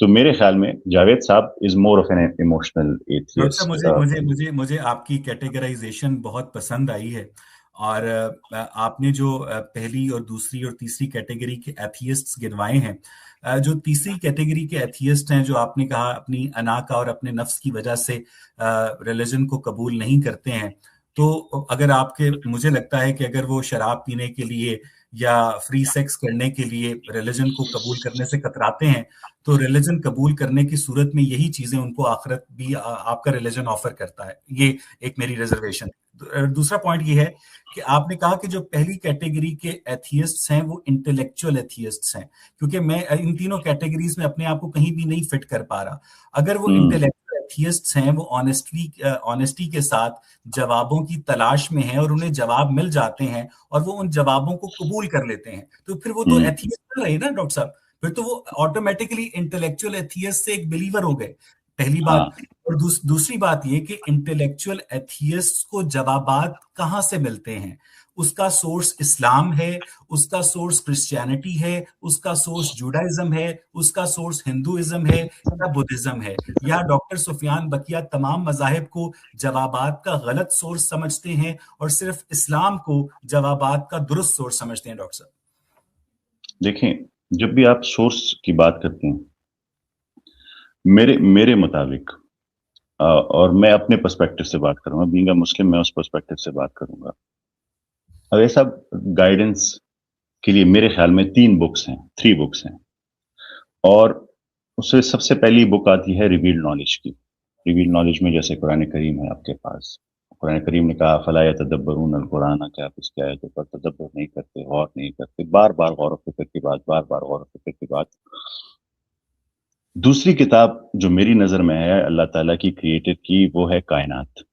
تو میرے خیال میں جاوید صاحب is more of an emotional doctor صاحب ایتھیسٹ. مجھے آپ کی کیٹیگرائزیشن بہت پسند آئی ہے، اور آپ نے جو پہلی اور دوسری اور تیسری کیٹیگری کے ایتھیسٹس گنوائے ہیں، جو تیسری کیٹیگری کے ایتھیسٹ ہیں، جو آپ نے کہا اپنی انا کا اور اپنے نفس کی وجہ سے ریلیجن کو قبول نہیں کرتے ہیں، تو اگر آپ کے، مجھے لگتا ہے کہ اگر وہ شراب پینے کے لیے یا فری سیکس کرنے کے لیے ریلیجن کو قبول کرنے سے کتراتے ہیں، تو ریلیجن قبول کرنے کی صورت میں یہی چیزیں ان کو آخرت بھی آپ کا ریلیجن آفر کرتا ہے. یہ ایک میری ریزرویشن. دوسرا پوائنٹ یہ ہے کہ آپ نے کہا کہ جو پہلی کیٹیگری کے ایتھیسٹس ہیں وہ انٹلیکچوئل ایتھیسٹس ہیں، کیونکہ میں ان تینوں کیٹیگریز میں اپنے آپ کو کہیں بھی نہیں فٹ کر پا رہا. اگر وہ انٹلیکچوئل ایتھیسٹس ہیں، وہ آنیسٹی کے ساتھ جوابوں کی تلاش میں ہیں اور انہیں جواب مل جاتے ہیں اور وہ ان جوابوں کو قبول کر لیتے ہیں، تو پھر وہ تو ایتھیسٹ رہے نا ڈاکٹر صاحب، پھر تو وہ آٹومیٹکلی انٹلیکچوئل ایتھیسٹ سے ایک بلیور ہو گئے، پہلی بات. اور دوسری بات یہ کہ انٹلیکچوئل ایتھیسٹ کو جوابات کہاں سے ملتے ہیں؟ اس کا سورس اسلام ہے، اس کا سورس کرسچینٹی ہے، اس کا سورس جوڈائزم ہے، اس کا سورس ہندوازم ہے یا بدھزم ہے، یا ڈاکٹر سفیان بکیا تمام مذاہب کو جوابات کا غلط سورس سمجھتے ہیں اور صرف اسلام کو جوابات کا درست سورس سمجھتے ہیں؟ ڈاکٹر صاحب دیکھیں، جب بھی آپ سورس کی بات کرتے ہیں، میرے مطابق، اور میں اپنے پرسپیکٹو سے بات کروں گا، بینگ اے مسلم میں اس پرسپیکٹو سے بات کروں گا. اب یہ سب گائیڈنس کے لیے میرے خیال میں 3 بکس ہیں، اور اس سے سب سے پہلی بک آتی ہے ریویلڈ نالج کی. ریویلڈ نالج میں جیسے قرآن کریم ہے آپ کے پاس، قرآن کریم نے کہا فلا یتدبرون القرآن، کہ آپ اس کی آیتوں پر تدبر نہیں کرتے، غور نہیں کرتے، بار بار غور و فکر کی بات، بار بار غور و فکر کی بات. دوسری کتاب جو میری نظر میں ہے اللہ تعالیٰ کی کریٹڈ کی، وہ ہے کائنات،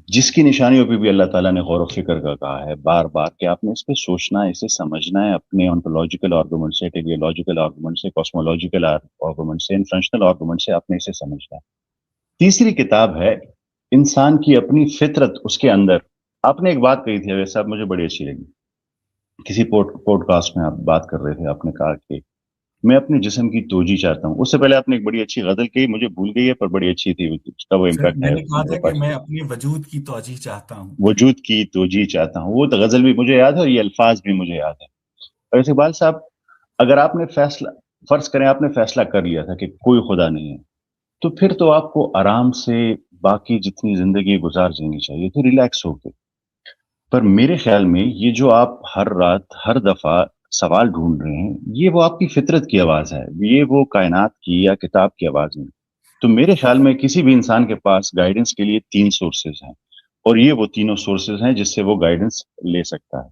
جس کی نشانیوں پہ بھی اللہ تعالیٰ نے غور و فکر کا کہا ہے بار بار کہ آپ نے اس پہ سوچنا ہے، اسے سمجھنا ہے، اپنے انٹولوجیکل آرگومنٹ سے، ٹیلیولوجیکل آرگومنٹ سے، کاسمولوجیکل آرگومنٹ سے، انفرنشنل آرگومنٹ سے آپ نے اسے سمجھنا ہے. تیسری کتاب ہے انسان کی اپنی فطرت. اس کے اندر آپ نے ایک بات کہی تھی اویس صاحب، مجھے بڑی اچھی لگی. کسی پوڈ کاسٹ میں آپ بات کر رہے تھے، آپ نے کہا کہ میں اپنے جسم کی توجہ چاہتا ہوں. اس سے پہلے آپ نے ایک بڑی اچھی غزل کہی، مجھے بھول گئی ہے پر بڑی اچھی تھی، اس کا وہ امپیکٹ میں ہے نے کہا میرے تھا کہ پاس. میں اپنے وجود کی توجہ چاہتا ہوں. وجود کی توجہ چاہتا ہوں، وہ تو غزل بھی مجھے یاد ہے اور یہ الفاظ بھی مجھے یاد ہے. اور اقبال صاحب، اگر آپ نے فرض کریں آپ نے فیصلہ کر لیا تھا کہ کوئی خدا نہیں ہے، تو پھر تو آپ کو آرام سے باقی جتنی زندگی گزار جانی چاہیے تھی، ریلیکس ہو کے. پر میرے خیال میں یہ جو آپ ہر رات ہر دفعہ سوال ڈھونڈ رہے ہیں، یہ وہ آپ کی فطرت کی آواز ہے، یہ وہ کائنات کی یا کتاب کی آواز نہیں. تو میرے خیال میں کسی بھی انسان کے پاس گائیڈنس کے لیے 3 سورسز ہیں، اور یہ وہ تینوں سورسز ہیں جس سے وہ گائیڈنس لے سکتا ہے.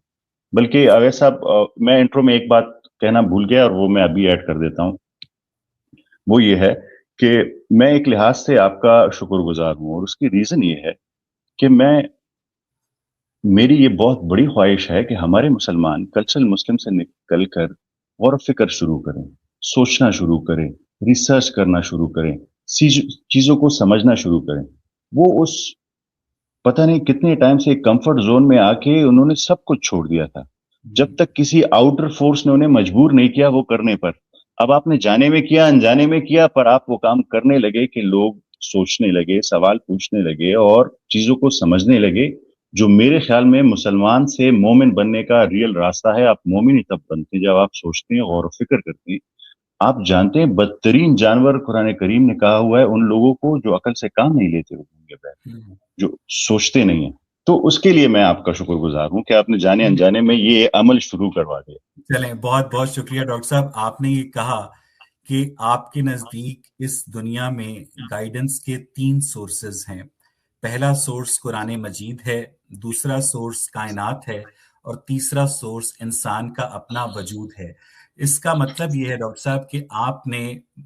بلکہ اویس صاحب، میں انٹرو میں ایک بات کہنا بھول گیا اور وہ میں ابھی ایڈ کر دیتا ہوں. وہ یہ ہے کہ میں ایک لحاظ سے آپ کا شکر گزار ہوں، اور اس کی ریزن یہ ہے کہ میری یہ بہت بڑی خواہش ہے کہ ہمارے مسلمان کلچرل مسلم سے نکل کر غور و فکر شروع کریں، سوچنا شروع کریں، ریسرچ کرنا شروع کریں، چیزوں کو سمجھنا شروع کریں. وہ اس پتہ نہیں کتنے ٹائم سے ایک کمفرٹ زون میں آ کے انہوں نے سب کچھ چھوڑ دیا تھا، جب تک کسی آؤٹر فورس نے انہیں مجبور نہیں کیا وہ کرنے پر. اب آپ نے جانے میں کیا، انجانے میں کیا، پر آپ وہ کام کرنے لگے کہ لوگ سوچنے لگے، سوال پوچھنے لگے اور چیزوں کو سمجھنے لگے، جو میرے خیال میں مسلمان سے مومن بننے کا ریئل راستہ ہے. آپ مومن ہی تب بنتے ہیں جب آپ سوچتے ہیں، غور و فکر کرتے ہیں. آپ جانتے ہیں بدترین جانور قرآن کریم نے کہا ہوا ہے ان لوگوں کو جو عقل سے کام نہیں لیتے ہوئے، جو سوچتے نہیں ہیں. تو اس کے لیے میں آپ کا شکر گزار ہوں کہ آپ نے جانے انجانے میں یہ عمل شروع کروا دیا. چلیں، بہت بہت شکریہ ڈاکٹر صاحب. آپ نے یہ کہا کہ آپ کے نزدیک اس دنیا میں گائیڈنس کے 3 سورسز ہیں. پہلا سورس قرآن مجید ہے، دوسرا سورس کائنات ہے، اور تیسرا سورس انسان کا اپنا وجود ہے. اس کا مطلب یہ ہے ڈاکٹر صاحب کہ آپ نے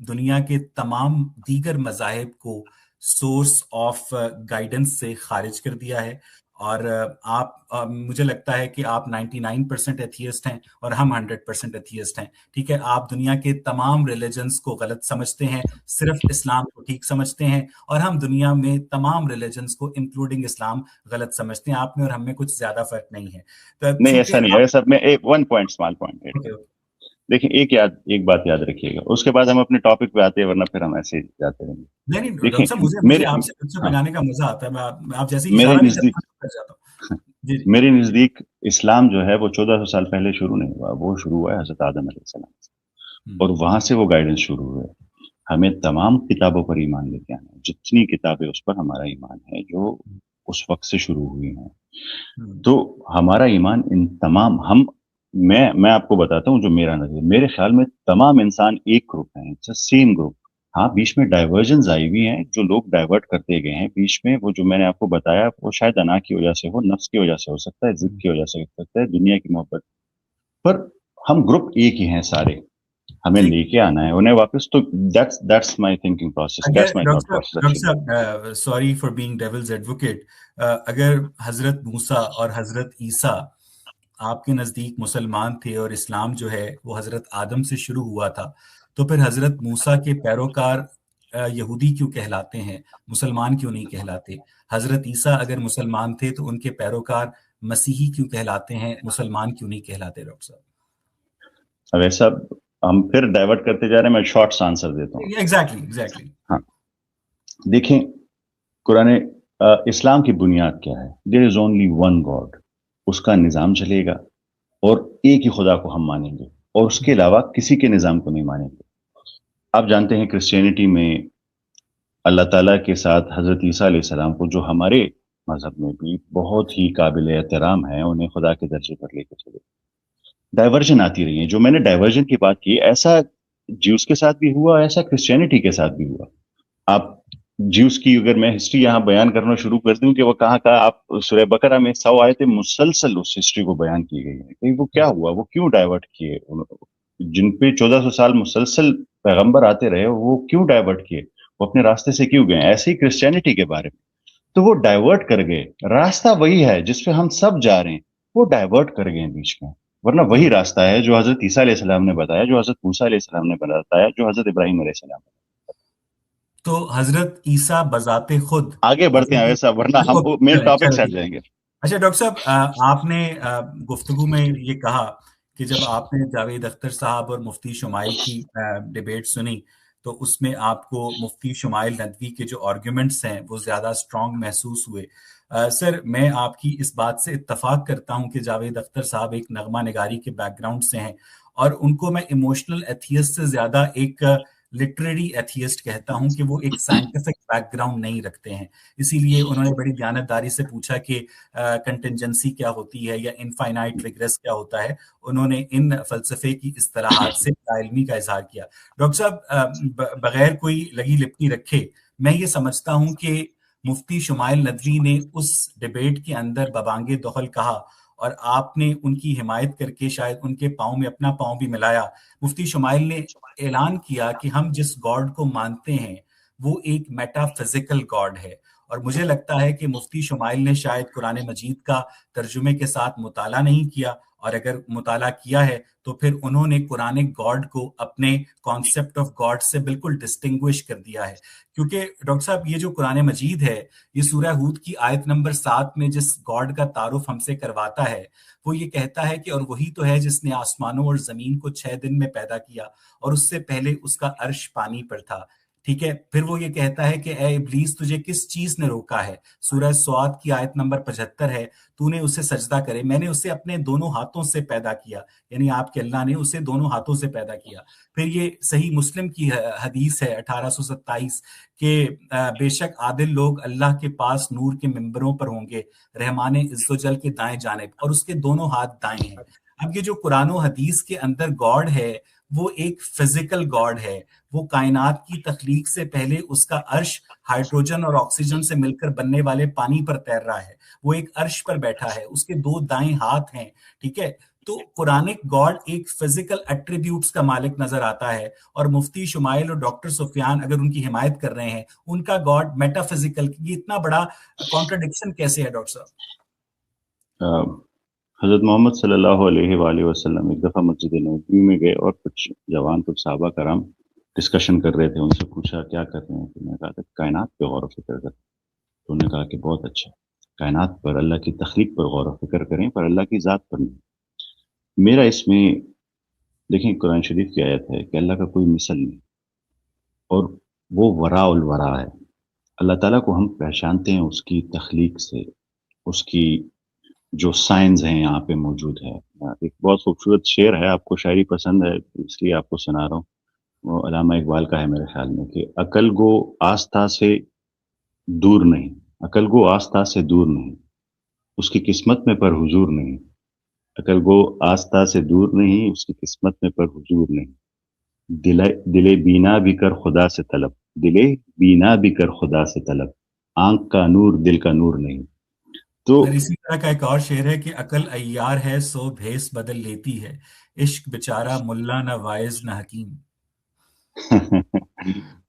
دنیا کے تمام دیگر مذاہب کو سورس آف گائیڈنس سے خارج کر دیا ہے، اور آپ مجھے لگتا ہے کہ آپ 99% ایتھیسٹ ہیں اور ہم 100% ایتھیسٹ ہیں. ٹھیک ہے، آپ دنیا کے تمام ریلیجنس کو غلط سمجھتے ہیں، صرف اسلام کو ٹھیک سمجھتے ہیں، اور ہم دنیا میں تمام ریلیجنس کو انکلوڈنگ اسلام غلط سمجھتے ہیں. آپ میں اور ہم میں کچھ زیادہ فرق نہیں ہے. نہیں، ایسا نہیں ہے سب میں. ایک 1 پوائنٹ، اسمال پوائنٹ. دیکھیں ایک بات یاد رکھیے گا، اس کے بعد ہم اپنے ٹاپک پہ آتے ہیں، ورنہ پھر ہم ایسے ہی جاتے رہیں گے. نہیں ڈاکٹر دیکھیں صاحب، مجھے میرے آپ سے لیکچر ہاں بنانے کا مزہ آتا ہے. میں آپ جیسے ہی میرے اشارہ بھی نزدیک کرتا ہوں کر جاتا ہوں. جی جی. میرے نزدیک اسلام جو ہے وہ 1400 سال پہلے شروع نہیں ہوا، وہ شروع ہوا ہے حضرت آدم علیہ السلام سے، اور وہاں سے وہ گائیڈنس شروع ہوئے. ہمیں تمام کتابوں پر ایمان لے کے آنا ہے، جتنی کتابیں اس پر ہمارا ایمان ہے جو اس وقت سے شروع ہوئی ہیں. تو ہمارا ایمان ان تمام میں آپ کو بتاتا ہوں جو میرا نظر، میرے خیال میں تمام انسان ایک گروپ ہیں، سیم گروپ. ہاں بیچ میں ڈائیورژنز آئی ہوئی ہیں، جو لوگ ڈائیورٹ کرتے گئے ہیں بیچ میں، وہ جو میں نے آپ کو بتایا وہ شاید انا کی وجہ سے ہو، نفس کی وجہ سے ہو سکتا ہے، ضد کی وجہ سے ہو سکتا ہے، دنیا کی محبت. پر ہم گروپ ایک ہی ہیں سارے، ہمیں ٹھیک. لے کے آنا ہے انہیں واپس. تو دیٹس مائی تھنکنگ پروسیس، اگر that's my thought process doctor actually. صاحب sorry for being devil's advocate, اگر حضرت موسیٰ اور حضرت عیسیٰ آپ کے نزدیک مسلمان تھے اور اسلام جو ہے وہ حضرت آدم سے شروع ہوا تھا، تو پھر حضرت موسیٰ کے پیروکار یہودی کیوں کہلاتے ہیں، مسلمان کیوں نہیں کہلاتے؟ حضرت عیسیٰ اگر مسلمان تھے تو ان کے پیروکار مسیحی کیوں کہلاتے ہیں، مسلمان کیوں نہیں کہلاتے ڈاکٹر صاحب؟ اب ایسا ہم پھر ڈائیورٹ کرتے جا رہے ہیں، میں شارٹ آنسر دیتا ہوں. ایگزیکٹلی. ہاں دیکھیں، قرآن اسلام کی بنیاد کیا ہے؟ دیر از اونلی ون گاڈ، اس کا نظام چلے گا اور ایک ہی خدا کو ہم مانیں گے، اور اس کے علاوہ کسی کے نظام کو نہیں مانیں گے. آپ جانتے ہیں کرسچینٹی میں اللہ تعالیٰ کے ساتھ حضرت عیسیٰ علیہ السلام کو، جو ہمارے مذہب میں بھی بہت ہی قابل احترام ہے، انہیں خدا کے درجے پر لے کے چلے. ڈائیورژن آتی رہی ہیں. جو میں نے ڈائیورژن کی بات کی، ایسا جیوس کے ساتھ بھی ہوا، ایسا کرسچینٹی کے ساتھ بھی ہوا. آپ جیوس کی اگر میں ہسٹری یہاں بیان کرنا شروع کر دوں کہ وہ کہاں کہاں، آپ سورہ بقرہ میں 100 آیتیں مسلسل اس ہسٹری کو بیان کی گئی ہیں کہ وہ کیا ہوا، وہ کیوں ڈائیورٹ کیے، جن پہ 1400 سال مسلسل پیغمبر آتے رہے، وہ کیوں ڈائیورٹ کیے، وہ اپنے راستے سے کیوں گئے. ایسے ہی کرسچینٹی کے بارے میں، تو وہ ڈائیورٹ کر گئے. راستہ وہی ہے جس پہ ہم سب جا رہے ہیں، وہ ڈائیورٹ کر گئے بیچ میں. ورنہ وہی راستہ ہے جو حضرت عیسیٰ علیہ السلام نے بتایا، جو حضرت موسیٰ علیہ السلام نے بتایا، جو حضرت ابراہیم علیہ السلام نے. تو حضرت عیسیٰ بذات خود آگے بڑھتے ہیں ایسا، ورنہ ہم مین چلیں ٹاپک چلیں سے ہٹ ٹھیک. جائیں گے. اچھا ڈاکٹر صاحب، آپ نے گفتگو میں یہ کہا کہ جب آپ نے جاوید اختر صاحب اور مفتی شمائل کی ڈیبیٹ سنی تو اس میں آپ کو مفتی شمائل ندوی کے جو آرگیومنٹس ہیں وہ زیادہ اسٹرانگ محسوس ہوئے. سر، میں آپ کی اس بات سے اتفاق کرتا ہوں کہ جاوید اختر صاحب ایک نغمہ نگاری کے بیک گراؤنڈ سے ہیں، اور ان کو میں ایموشنل ایتھیسٹ سے زیادہ ایک لٹریری ایتھیسٹ کہتا ہوں کہ وہ ایک سائنٹیفک بیک گراؤنڈ نہیں رکھتے ہیں. اسی لیے انہوں نے بڑی دیانتداری سے پوچھا کہ کنٹنجنسی کیا ہوتی ہے یا انفائنائٹ ریگریس کیا ہوتا ہے. انہوں نے ان فلسفے کی اصطلاحات سے علمی کا اظہار کیا. ڈاکٹر صاحب، بغیر کوئی لگی لپٹی رکھے میں یہ سمجھتا ہوں کہ مفتی شمائل ندوی نے اس ڈیبیٹ کے اندر ببانگ دخل کہا اور آپ نے ان کی حمایت کر کے شاید ان کے پاؤں میں اپنا پاؤں بھی ملایا. مفتی شمائل نے اعلان کیا کہ ہم جس گاڈ کو مانتے ہیں وہ ایک میٹا فزیکل گاڈ ہے، اور مجھے لگتا ہے کہ مفتی شمائل نے شاید قرآن مجید کا ترجمے کے ساتھ مطالعہ نہیں کیا، اور اگر مطالعہ کیا ہے تو پھر انہوں نے قرآن گاڈ کو اپنے کانسیپٹ آف گاڈ سے بالکل ڈسٹنگوش کر دیا ہے. کیونکہ ڈاکٹر صاحب، یہ جو قرآن مجید ہے، یہ سورہ ہود کی آیت نمبر 7 میں جس گاڈ کا تعارف ہم سے کرواتا ہے وہ یہ کہتا ہے کہ اور وہی تو ہے جس نے آسمانوں اور زمین کو 6 دن میں پیدا کیا، اور اس سے پہلے اس کا عرش پانی پر تھا. ٹھیک ہے، پھر وہ یہ کہتا ہے کہ اے ابلیس، تجھے کس چیز نے روکا ہے؟ سورہ سواد کی آیت نمبر 75 ہے، تو نے اسے سجدہ کرے، میں نے اسے اپنے دونوں ہاتھوں سے پیدا کیا. یعنی آپ کے اللہ نے اسے دونوں ہاتھوں سے پیدا کیا. پھر یہ صحیح مسلم کی حدیث ہے 1827 کہ بے شک عادل لوگ اللہ کے پاس نور کے ممبروں پر ہوں گے، رحمان عز و جل کے دائیں جانب، اور اس کے دونوں ہاتھ دائیں ہیں. اب یہ جو قرآن و حدیث کے اندر گاڈ ہے وہ ایک فزیکل گاڈ ہے. وہ کائنات کی تخلیق سے پہلے اس کا عرش ہائیڈروجن اور آکسیجن سے مل کر بننے والے پانی پر تیر رہا ہے. وہ ایک عرش پر بیٹھا ہے، اس کے 2 دائیں ہاتھ ہیں. ٹھیک ہے، تو قرآنک گاڈ ایک فزیکل ایٹریبیوٹس کا مالک نظر آتا ہے، اور مفتی شمائل اور ڈاکٹر سفیان اگر ان کی حمایت کر رہے ہیں، ان کا گاڈ میٹا فزیکل. یہ اتنا بڑا کانٹرڈکشن کیسے ہے ڈاکٹر صاحب؟ حضرت محمد صلی اللہ علیہ وآلہ وسلم ایک دفعہ مسجد نبوی میں گئے اور کچھ جوان، کچھ صحابہ کرام ڈسکشن کر رہے تھے. ان سے پوچھا کیا کر رہے ہیں؟ تو میں نے کہا تھا کائنات پہ غور و فکر کریں. تو انہوں نے کہا کہ بہت اچھا، کائنات پر، اللہ کی تخلیق پر غور و فکر کریں، پر اللہ کی ذات پر نہیں. میرا اس میں دیکھیں قرآن شریف کی آیت ہے کہ اللہ کا کوئی مثل نہیں، اور وہ وراء الورا ہے. اللہ تعالیٰ کو ہم پہچانتے ہیں اس کی تخلیق سے، اس کی جو سائنز ہیں یہاں پہ موجود ہے. ایک بہت خوبصورت شعر ہے، آپ کو شاعری پسند ہے اس لیے آپ کو سنا رہا ہوں. وہ علامہ اقبال کا ہے میرے خیال میں کہ عقل گو آستہ سے دور نہیں، عقل گو آستہ سے دور نہیں، اس کی قسمت میں پر حضور نہیں. عقل گو آستہ سے دور نہیں، اس کی قسمت میں پر حضور نہیں. دلے بینا بھی کر خدا سے طلب، دلے بینا بھی کر خدا سے طلب، آنکھ کا نور دل کا نور نہیں. تو پھر اسی طرح کا ایک اور شعر ہے کہ عقل عیار ہے سو بھیس بدل لیتی ہے، عشق بیچارہ ملا نہ وائز نہ حکیم.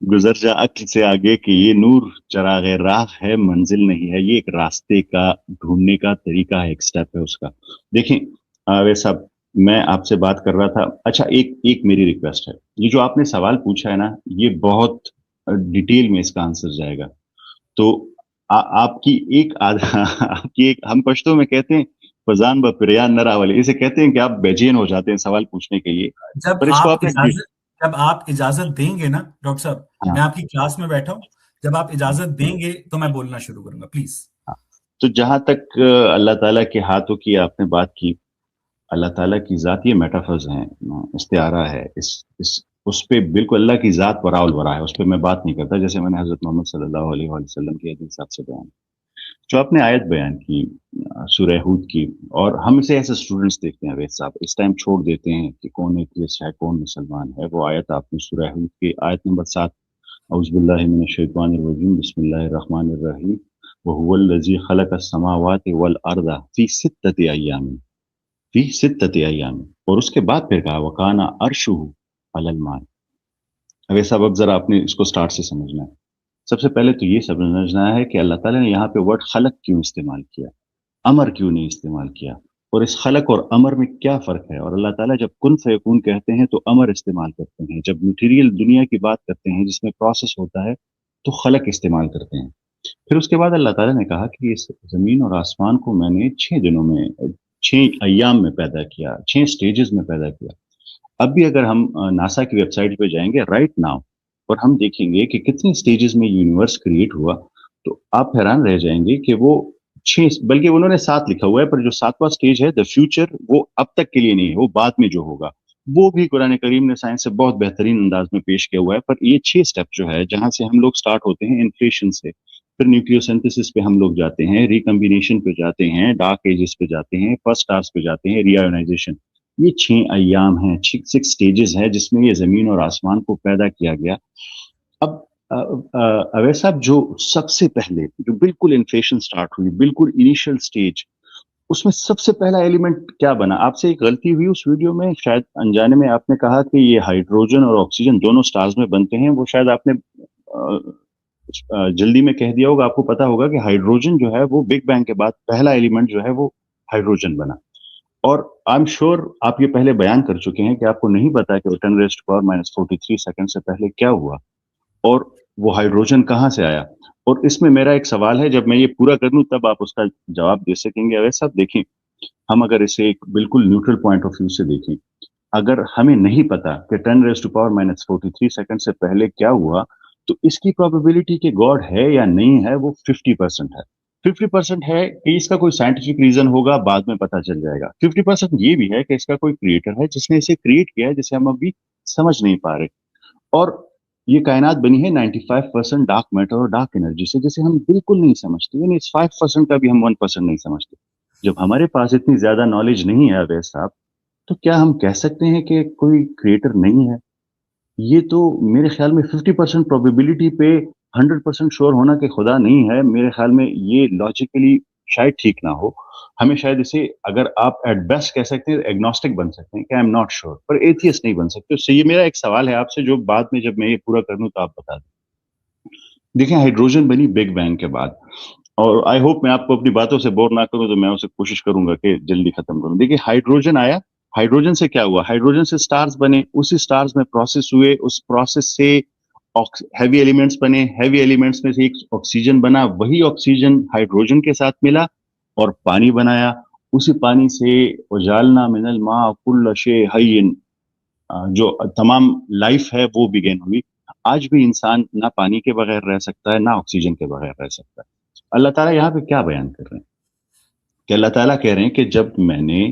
گزر جا عقل سے آگے کہ یہ نور چراغ راہ ہے منزل نہیں ہے. یہ ایک راستے کا ڈھونڈنے کا طریقہ ہے، ایک سٹیپ ہے اس کا. دیکھیں ویسا میں آپ سے بات کر رہا تھا. اچھا ایک میری ریکویسٹ ہے، یہ جو آپ نے سوال پوچھا ہے نا، یہ بہت ڈیٹیل میں اس کا آنسر جائے گا. تو آپ کی آپ کی ایک، ہم پشتو میں کہتے ہیں فضان بپریان نرا والے، اسے کہتے ہیں کہ آپ بیجین ہو جاتے ہیں سوال پوچھنے کے لیے. جب پر اس کو آپ آپ نے اجازت جب آپ اجازت دیں گے نا ڈاکٹر صاحب، ہاں میں آپ کی کلاس میں بیٹھا ہوں، جب آپ اجازت دیں گے تو میں بولنا شروع کروں گا پلیز. ہاں. تو جہاں تک اللہ تعالیٰ کے ہاتھوں کی آپ نے بات کی، اللہ تعالیٰ کی ذات یہ میٹافرز ہیں، استعارہ ہے. اس پہ بالکل اللہ کی ذات وراء الورا ہے، اس پہ میں بات نہیں کرتا. جیسے میں نے حضرت محمد صلی اللہ علیہ وآلہ وسلم کی حدیث آپ سے بیان، جو آپ نے آیت بیان کی سورہ ہود کی، اور ہم اسے ایسے اسٹوڈنٹس دیکھتے ہیں ویسے صاحب اس ٹائم چھوڑ دیتے ہیں کہ کون ایتھیسٹ ہے کون مسلمان ہے. وہ آیت آپ نے سورہ ہود کی آیت نمبر 7، اعوذ باللہ من الشیطان الرجیم بسم اللہ الرحمن الرحیم وهو الذی خلق السماوات والارض فی ستۃ ایام، فی ستۃ ایام، اور اس کے بعد پھر کہا وکان عرشہ علی الماء. اب صاحب اب ذرا آپ نے اس کو سٹارٹ سے سمجھنا ہے. سب سے پہلے تو یہ سمجھنا ہے کہ اللہ تعالیٰ نے یہاں پہ ورڈ خلق کیوں استعمال کیا، امر کیوں نہیں استعمال کیا، اور اس خلق اور امر میں کیا فرق ہے. اور اللہ تعالیٰ جب کن فیکون کہتے ہیں تو امر استعمال کرتے ہیں، جب میٹیریل دنیا کی بات کرتے ہیں جس میں پروسیس ہوتا ہے تو خلق استعمال کرتے ہیں. پھر اس کے بعد اللہ تعالیٰ نے کہا کہ اس زمین اور آسمان کو میں نے 6 دنوں میں، 6 ایام میں پیدا کیا، 6 سٹیجز میں پیدا کیا. اب بھی اگر ہم ناسا کی ویب سائٹ پہ جائیں گے رائٹ ناؤ اور ہم دیکھیں گے کہ کتنے سٹیجز میں یونیورس کریٹ ہوا، تو آپ حیران رہ جائیں گے کہ وہ 6، بلکہ انہوں نے 7 لکھا ہوا ہے، پر جو 7واں سٹیج ہے دا فیوچر، وہ اب تک کے لیے نہیں ہے، وہ بعد میں جو ہوگا. وہ بھی قرآن کریم نے سائنس سے بہت بہترین انداز میں پیش کیا ہوا ہے. پر یہ 6 سٹیپ جو ہے جہاں سے ہم لوگ سٹارٹ ہوتے ہیں انفلیشن سے، پھر نیوکلیوسینتھسس پہ ہم لوگ جاتے ہیں، ریکمبینیشن پہ جاتے ہیں، ڈارک ایجز پہ جاتے ہیں، فرسٹ سٹارز پہ جاتے ہیں، ری آئونائزیشن. یہ 6 ایام ہیں، 6 سٹیجز ہیں جس میں یہ زمین اور آسمان کو پیدا کیا گیا. اب اویس صاحب جو سب سے پہلے جو بالکل انفلیشن سٹارٹ ہوئی، بالکل انیشل سٹیج، اس میں سب سے پہلا ایلیمنٹ کیا بنا؟ آپ سے ایک غلطی ہوئی اس ویڈیو میں، شاید انجانے میں آپ نے کہا کہ یہ ہائیڈروجن اور آکسیجن دونوں سٹارز میں بنتے ہیں. وہ شاید آپ نے جلدی میں کہہ دیا ہوگا. آپ کو پتا ہوگا کہ ہائیڈروجن جو ہے وہ بگ بینگ کے بعد پہلا ایلیمنٹ جو ہے وہ ہائیڈروجن بنا. اور آئی ایم شیور آپ یہ پہلے بیان کر چکے ہیں کہ آپ کو نہیں پتا کہ 10⁻⁻43 سیکنڈ سے پہلے کیا ہوا اور وہ ہائیڈروجن کہاں سے آیا. اور اس میں میرا ایک سوال ہے، جب میں یہ پورا کر لوں تب آپ اس کا جواب دے سکیں گے. ویسا دیکھیں، ہم اگر اسے ایک بالکل نیوٹرل پوائنٹ آف ویو سے دیکھیں، اگر ہمیں نہیں پتا کہ 10⁻⁻43 سیکنڈ سے پہلے کیا ہوا، تو اس کی پروبیبلٹی کہ گاڈ ہے یا نہیں ہے وہ 50% ہے. 50% ہے کہ اس کا کوئی سائنٹیفک ریزن ہوگا، بعد میں پتا چل جائے گا. 50% یہ بھی ہے کہ اس کا کوئی کریٹر ہے جس نے اسے کریٹ کیا ہے، جسے ہم ابھی سمجھ نہیں پا رہے. اور یہ کائنات بنی ہے 95% ڈارک میٹر اور ڈارک انرجی سے، جسے ہم بالکل نہیں سمجھتے. یعنی اس 5% کا بھی ہم 1% نہیں سمجھتے. جب ہمارے پاس اتنی زیادہ نالج نہیں ہے اویس صاحب، تو کیا ہم کہہ سکتے ہیں کہ کوئی کریٹر نہیں ہے؟ یہ تو میرے خیال میں 50% پروبیبلٹی پہ 100% شور ہونا کہ خدا نہیں ہے، میرے خیال میں یہ لاجیکلی شاید ٹھیک نہ ہو. ہمیں شاید اسے، اگر آپ ایٹ بیسٹ کہہ سکتے ہیں ایگنوسٹک بن سکتے ہیں کہ I am not sure, per atheist نہیں بن سکتے. اس سے یہ میرا ایک سوال ہے آپ سے، جو بعد میں جب میں یہ پورا کر لوں تو آپ بتا دیں. دیکھیں ہائیڈروجن بنی بگ بینگ کے بعد، اور آئی ہوپ میں آپ کو اپنی باتوں سے بور نہ کروں، تو میں اسے کوشش کروں گا کہ جلدی ختم کروں. دیکھیے ہائیڈروجن آیا، ہائیڈروجن سے کیا ہوا؟ ہائیڈروجن سے سٹارز بنے، اسی سٹارز میں پروسیس ہوئے، اس پروسیس سے ہیوی ایلیمنٹس بنے، ہیوی ایلیمنٹس میں سے ایک آکسیجن بنا، وہی آکسیجن ہائیڈروجن کے ساتھ ملا اور پانی بنایا. اسی پانی سے وجالنا من الماء کل شیء حی، جو تمام لائف ہے وہ بگین ہوئی. آج بھی انسان نہ پانی کے بغیر رہ سکتا ہے، نہ آکسیجن کے بغیر رہ سکتا ہے. اللہ تعالیٰ یہاں پہ کیا بیان کر رہے ہیں کہ اللہ تعالیٰ کہہ رہے ہیں کہ جب میں نے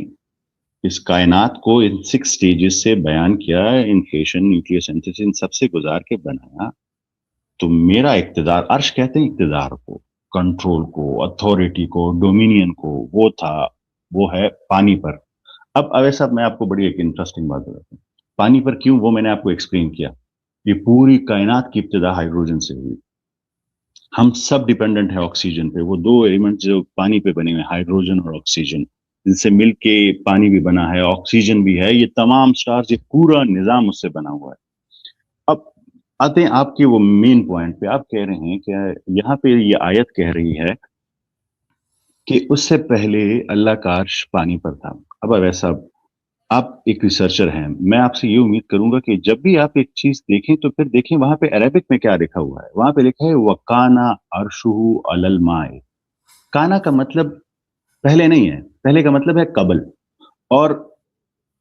اس کائنات کو ان 6 سٹیجز سے بیان کیا، انفلیشن، نیوکلیوسینتھسس، ان سب سے گزار کے بنایا، تو میرا اقتدار، عرش کہتے ہیں اقتدار کو، کنٹرول کو، اتھارٹی کو، ڈومینین کو، وہ تھا، وہ ہے پانی پر. اب ایسا میں آپ کو بڑی ایک انٹرسٹنگ بات بتاتا ہوں. پانی پر کیوں، وہ میں نے آپ کو ایکسپلین کیا. یہ پوری کائنات کی ابتدا ہائیڈروجن سے ہوئی. ہم سب ڈیپینڈنٹ ہیں آکسیجن پہ. وہ 2 ایلیمنٹ جو پانی پہ بنے ہوئے، ہائیڈروجن اور آکسیجن، جن سے مل کے پانی بھی بنا ہے، آکسیجن بھی ہے. یہ تمام سٹارز، یہ پورا نظام اس سے بنا ہوا ہے. اب آتے ہیں آپ کے وہ مین پوائنٹ پہ. آپ کہہ رہے ہیں کہ یہاں پہ یہ آیت کہہ رہی ہے کہ اس سے پہلے اللہ کا عرش پانی پر تھا. اب ویسا آپ ایک ریسرچر ہیں، میں آپ سے یہ امید کروں گا کہ جب بھی آپ ایک چیز دیکھیں تو پھر دیکھیں وہاں پہ عربک میں کیا لکھا ہوا ہے. وہاں پہ لکھا ہے وَقَانَ عَرْشُهُ عَلَى الْمَاءِ. کانا کا مطلب پہلے نہیں ہے، پہلے کا مطلب ہے قبل، اور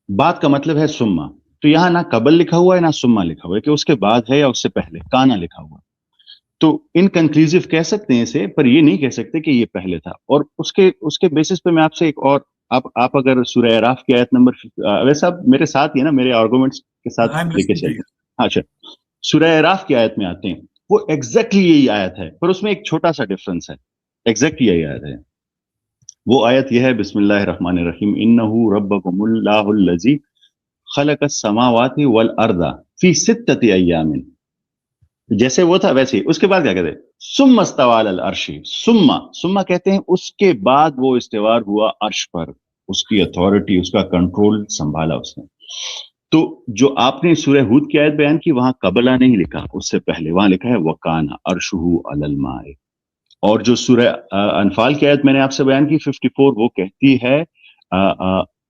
بعد کا مطلب ہے سما. تو یہاں نہ قبل لکھا ہوا ہے نہ سما لکھا ہوا ہے کہ اس کے بعد ہے یا اس سے پہلے. کانا لکھا ہوا ہے. تو انکنکلوسیو کہہ سکتے ہیں اسے، پر یہ نہیں کہہ سکتے کہ یہ پہلے تھا. اور اس کے بیسس پہ میں آپ سے ایک اور، آپ اگر سورہ اعراف کی آیت نمبر، ویسے آپ میرے ساتھ ہی ہے نا، میرے آرگومنٹس کے ساتھ لے کے چلتے ہیں. اچھا، سورہ اعراف کی آیت میں آتے ہیں. وہ ایگزیکٹلی یہی آیت ہے، پر اس میں ایک چھوٹا سا ڈفرنس ہے. ایگزیکٹلی یہی آیت ہے. وہ آیت یہ ہے، بسم اللہ الرحمن الرحیم، انہ ربکم اللہ الذی خلق السماوات والارض فی 6 ایام. جیسے وہ تھا ویسے ہی. اس کے بعد کیا کہتے ہیں، ثم استوى علی العرش. ثم کہتے ہیں اس کے بعد وہ استوار ہوا عرش پر. اس کی اتھارٹی، اس کا کنٹرول سنبھالا اس نے. تو جو آپ نے سورہ ہود کی آیت بیان کی، وہاں قبلہ نہیں لکھا، اس سے پہلے وہاں لکھا ہے وَقَانَ عَرْشُهُ عَلَى الْمَاءِ. اور جو سورہ انفال کی آیت میں نے آپ سے بیان کی 54، وہ کہتی ہے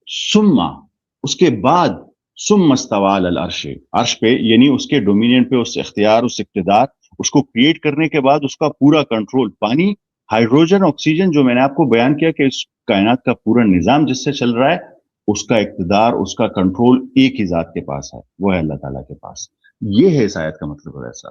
ثم، اس کے بعد ثم استوى علی العرش، عرش پہ، یعنی اس کے ڈومینین پہ، اس اختیار، اس اقتدار، اس کو کریٹ کرنے کے بعد اس کا پورا کنٹرول. پانی، ہائیڈروجن، آکسیجن، جو میں نے آپ کو بیان کیا کہ اس کائنات کا پورا نظام جس سے چل رہا ہے، اس کا اقتدار، اس کا کنٹرول ایک ہی ذات کے پاس ہے، وہ ہے اللہ تعالیٰ کے پاس. یہ ہے اس آیت کا مطلب. ایسا